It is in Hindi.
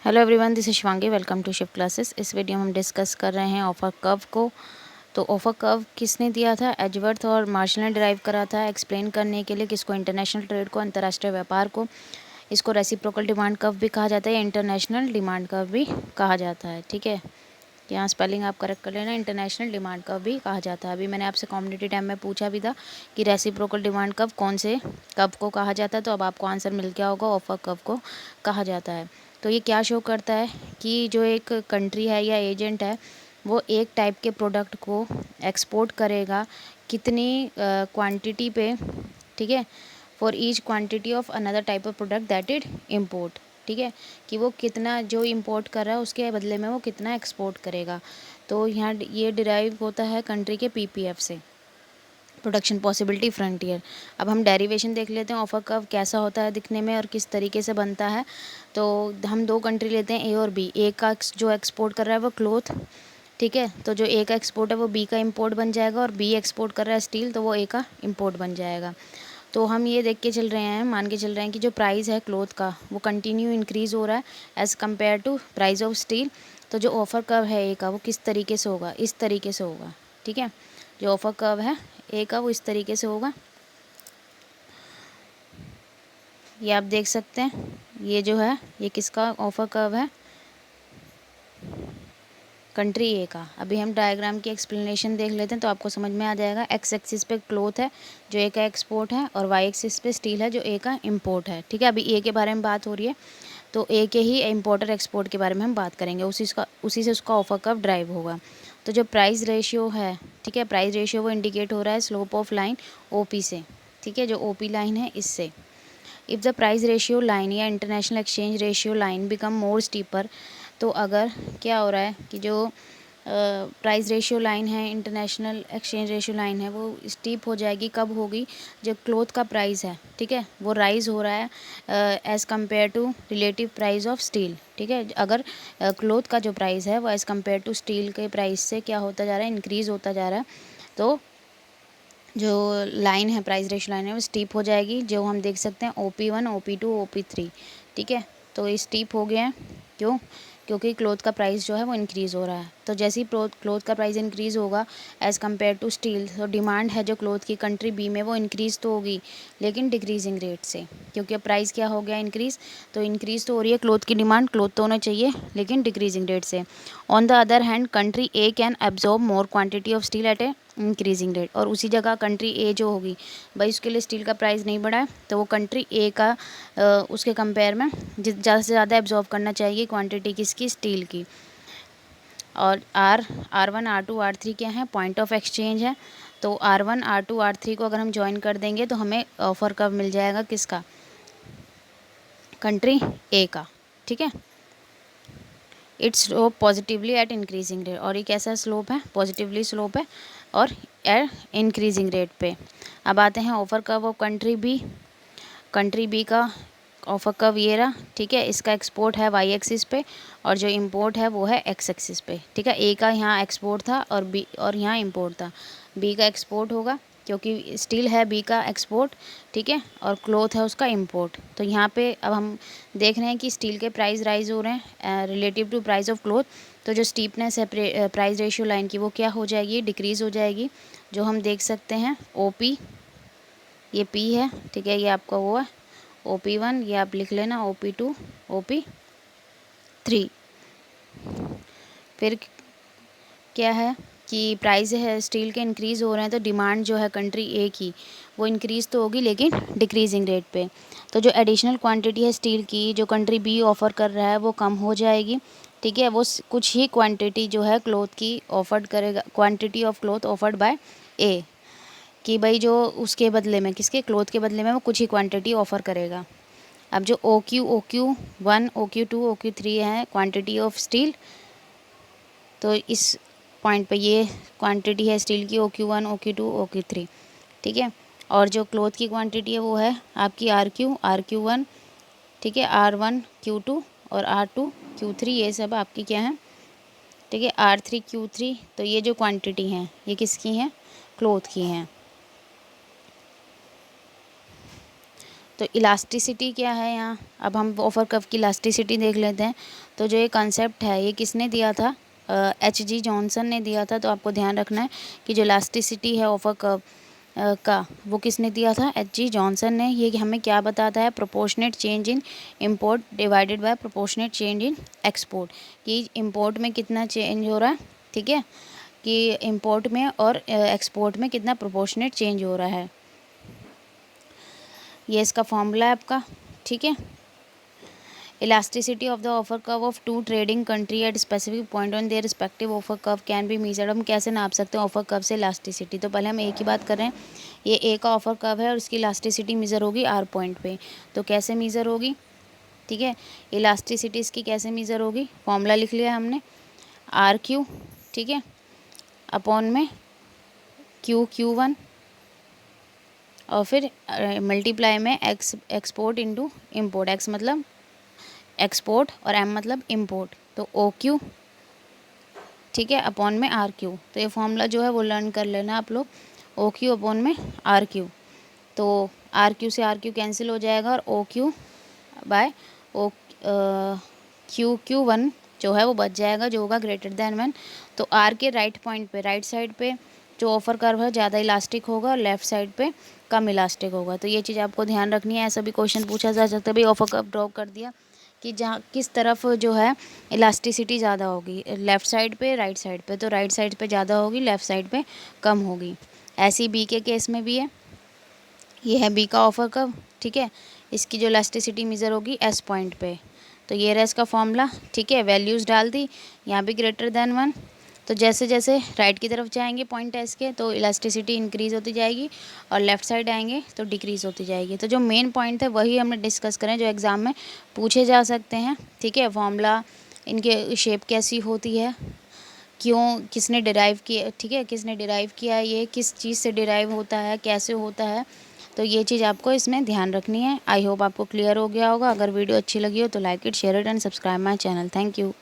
Hello everyone, this is Shivangi. Welcome to shift classes. इस वीडियो में हम डिस्कस कर रहे हैं ऑफर कर्व को। तो ऑफर कर्व किसने दिया था? एजवर्थ और मार्शल ने डिराइव करा था एक्सप्लेन करने के लिए किसको? इंटरनेशनल ट्रेड को, अंतर्राष्ट्रीय व्यापार को। इसको रेसिप्रोकल डिमांड कर्व भी कहा जाता है या इंटरनेशनल डिमांड कर्व भी कहा जाता है। ठीक है, यहाँ स्पेलिंग आप करेक्ट कर लेना। इंटरनेशनल डिमांड कर्व भी कहा जाता है। अभी मैंने आपसे कम्युनिटी टाइम में पूछा भी था कि रेसिप्रोकल डिमांड कर्व कौन से कर्व को कहा जाता है, तो अब आपको आंसर मिल गया होगा, ऑफर कर्व को कहा जाता है। तो ये क्या शो करता है कि जो एक कंट्री है या एजेंट है वो एक टाइप के प्रोडक्ट को एक्सपोर्ट करेगा कितनी क्वांटिटी पे, ठीक है, for each quantity of another type of product that it import. ठीक है, कि वो कितना जो इंपोर्ट कर रहा है उसके बदले में वो कितना एक्सपोर्ट करेगा। तो यहाँ ये डिराइव होता है कंट्री के पीपीएफ से, प्रोडक्शन पॉसिबिलिटी फ्रंटियर। अब हम डेरिवेशन देख लेते हैं ऑफर कर्व कैसा होता है दिखने में और किस तरीके से बनता है। तो हम दो कंट्री लेते हैं, ए और बी। ए का जो एक्सपोर्ट कर रहा है वो क्लोथ, ठीक है, तो जो ए का एक्सपोर्ट है वो बी का इंपोर्ट बन जाएगा, और बी एक्सपोर्ट कर रहा है स्टील, तो वो ए का इंपोर्ट बन जाएगा। तो हम ये देख के चल रहे हैं, मान के चल रहे हैं कि जो प्राइस है क्लोथ का वो कंटिन्यू इंक्रीज़ हो रहा है as compare to price of steel. तो जो ऑफर कर्व है ए का वो किस तरीके से होगा? इस तरीके से होगा। ठीक है, जो ऑफर कर्व है ए का वो इस तरीके से होगा। ये आप देख सकते हैं, ये जो है ये किसका ऑफर कर्व है? कंट्री ए का। अभी हम डायग्राम की एक्सप्लेनेशन देख लेते हैं तो आपको समझ में आ जाएगा। एक्स एक्सिस पे क्लोथ है जो ए का एक्सपोर्ट है, और वाई एक्सिस पे स्टील है जो ए का इंपोर्ट है। ठीक है, अभी ए के बारे में बात हो रही है तो ए के ही इम्पोर्ट और एक्सपोर्ट के बारे में हम बात करेंगे, उसी से उसका ऑफर कर्व ड्राइव होगा। तो जो प्राइस रेशियो है, ठीक है, प्राइस रेशियो वो इंडिकेट हो रहा है स्लोप ऑफ लाइन ओपी से। ठीक है, जो ओपी लाइन है इससे। If the price ratio line या international exchange ratio line become more steeper, तो अगर क्या हो रहा है कि जो प्राइस रेशियो लाइन है, इंटरनेशनल एक्सचेंज रेशियो लाइन है, वो स्टीप हो जाएगी। कब होगी? जब क्लोथ का प्राइस है, ठीक है, वो राइज हो रहा है as compare to relative price of steel. ठीक है, अगर क्लोथ का जो प्राइस है वो एज़ कम्पेयर टू स्टील के प्राइस से क्या होता जा रहा है? इंक्रीज़ होता जा रहा है। तो जो लाइन है, प्राइस रेशियो लाइन है, वो स्टीप हो जाएगी, जो हम देख सकते हैं OP1, OP2, OP3। ठीक है, तो ये स्टीप हो गया है। क्यों? क्योंकि क्लोथ का प्राइस जो है वो इंक्रीज़ हो रहा है। तो जैसे ही क्लोथ का प्राइस इंक्रीज़ होगा एज़ कम्पेयर टू स्टील, तो डिमांड है जो क्लोथ की कंट्री बी में वो इंक्रीज़ तो होगी, लेकिन डिक्रीजिंग रेट से, क्योंकि अब प्राइस क्या हो गया? इंक्रीज़। तो इंक्रीज़ तो हो रही है क्लोथ की डिमांड, क्लोथ तो होना चाहिए, लेकिन डिक्रीजिंग रेट से। On the other hand country A can absorb more quantity of steel at a increasing rate, और उसी जगह कंट्री ए जो होगी भाई उसके लिए स्टील का प्राइस नहीं बढ़ा है, तो वो कंट्री ए का उसके कंपेयर में ज़्यादा से ज़्यादा एब्जॉर्ब करना चाहिए क्वांटिटी किसकी? स्टील की। और R1 R2 R3 क्या है? पॉइंट ऑफ एक्सचेंज है। तो R1 R2 R3 को अगर हम ज्वाइन कर देंगे तो हमें ऑफर कर्व मिल जाएगा किसका? कंट्री ए का। ठीक है, it's slope positively at increasing rate, और ये कैसा स्लोप है? पॉजिटिवली स्लोप है और एट इंक्रीजिंग रेट पे। अब आते हैं offer curve of country B. Country B का ऑफर कर्व ये रहा। ठीक है, इसका एक्सपोर्ट है वाई एक्सिस पे और जो इंपोर्ट है वो है एक्स एक्सिस पे। ठीक है, ए का यहाँ एक्सपोर्ट था और यहाँ इंपोर्ट था। बी का एक्सपोर्ट होगा क्योंकि स्टील है बी का एक्सपोर्ट, ठीक है, और क्लोथ है उसका इंपोर्ट। तो यहाँ पे अब हम देख रहे हैं कि स्टील के प्राइस राइज हो रहे हैं relative to price of cloth. तो जो स्टीपनेस है प्राइस रेशियो लाइन की वो क्या हो जाएगी? डिक्रीज़ हो जाएगी, जो हम देख सकते हैं OP, ये P है। ठीक है, ये आपका वो है OP1, ये आप लिख लेना OP2, OP3। फिर क्या है कि प्राइस है स्टील के इंक्रीज़ हो रहे हैं, तो डिमांड जो है कंट्री ए की वो इंक्रीज़ तो होगी लेकिन डिक्रीजिंग रेट पे। तो जो एडिशनल क्वांटिटी है स्टील की जो कंट्री बी ऑफ़र कर रहा है वो कम हो जाएगी। ठीक है, वो कुछ ही क्वांटिटी जो है क्लोथ की ऑफर्ड करेगा, quantity of cloth offered by a, कि भाई जो उसके बदले में, किसके? क्लोथ के बदले में वो कुछ ही क्वांटिटी ऑफ़र करेगा। अब जो OQ1, OQ2, OQ3 है क्वांटिटी ऑफ स्टील, तो इस पॉइंट पे ये क्वांटिटी है स्टील की OQ1, OQ2, OQ3। ठीक है, और जो क्लोथ की क्वांटिटी है वो है आपकी RQ1, ठीक है, R1 Q2 और R2 Q3, ये सब आपकी क्या है? ठीक है, R3 Q3। तो ये जो क्वांटिटी हैं ये किसकी हैं? क्लोथ की हैं। तो इलास्टिसिटी क्या है यहाँ, अब हम ऑफर कर्व की इलास्टिसिटी देख लेते हैं। तो जो ये कंसेप्ट है ये किसने दिया था, H.G. जॉनसन ने दिया था। तो आपको ध्यान रखना है कि जो इलास्टिसिटी है ऑफर कर्व का वो किसने दिया था, H.G. जॉनसन ने। ये हमें क्या बताता है, proportionate change in import divided by proportionate change in export, कि इंपोर्ट में कितना चेंज हो रहा है, ठीक है, कि इंपोर्ट में और एक्सपोर्ट में कितना प्रोपोर्शनेट चेंज हो रहा है। ये इसका फॉर्मूला है आपका, ठीक है। Elasticity of the offer curve of two trading country at specific point on their respective offer curve can be measured. हम कैसे नाप सकते हैं ऑफर कर्व से इलास्टिसिटी, तो पहले हम एक ही बात कर रहे हैं। ये ए का ऑफर कर्व है और इसकी इलास्टिसिटी मेज़र होगी आर पॉइंट पे। तो कैसे मेज़र होगी, ठीक है, इलास्टिसिटी इसकी कैसे मेज़र होगी, फॉर्मूला लिख लिया हमने, आर क्यू, ठीक है, अपॉन में Q1 और फिर मल्टीप्लाई में एक्सपोर्ट इंटू इम्पोर्ट। एक्स मतलब एक्सपोर्ट और एम मतलब इम्पोर्ट, तो OQ, ठीक है, अपॉन में RQ। तो ये फॉर्मूला जो है वो लर्न कर लेना आप लोग, OQ अपॉन में RQ। तो RQ से RQ कैंसिल हो जाएगा और OQ बाय Q1 जो है वो बच जाएगा, जो होगा ग्रेटर देन 1। तो R के राइट पॉइंट पे, राइट साइड पे जो ऑफर कर्व है ज़्यादा इलास्टिक होगा और लेफ्ट साइड पे कम इलास्टिक होगा। तो ये चीज़ आपको ध्यान रखनी है। ऐसा भी क्वेश्चन पूछा जा सकता है, भाई ऑफर कर्व ड्रॉ कर दिया कि जहाँ किस तरफ जो है इलास्टिसिटी ज़्यादा होगी, लेफ़्ट साइड पे राइट साइड पे, तो राइट साइड पे ज़्यादा होगी, लेफ़्ट साइड पे कम होगी। ऐसी बी के केस में भी है, ये है बी का ऑफर कर्व, ठीक है, इसकी जो इलास्टिसिटी मेज़र होगी एस पॉइंट पे। तो ये रहा इसका फॉर्मूला, ठीक है, वैल्यूज़ डाल दी, यहाँ भी ग्रेटर देन 1। तो जैसे जैसे राइट की तरफ जाएंगे पॉइंट एस के तो इलास्टिसिटी इंक्रीज़ होती जाएगी और लेफ़्ट साइड आएंगे तो डिक्रीज़ होती जाएगी। तो जो मेन पॉइंट है वही हमने डिस्कस करें जो एग्ज़ाम में पूछे जा सकते हैं, ठीक है। फॉर्मूला, इनके शेप कैसी होती है, क्यों, किसने डिराइव किया, ठीक है, किसने डिराइव किया है, ये किस चीज़ से डिराइव होता है, कैसे होता है, तो ये चीज़ आपको इसमें ध्यान रखनी है। आई होप आपको क्लियर हो गया होगा। अगर वीडियो अच्छी लगी हो तो like it, share it and subscribe my channel. Thank you.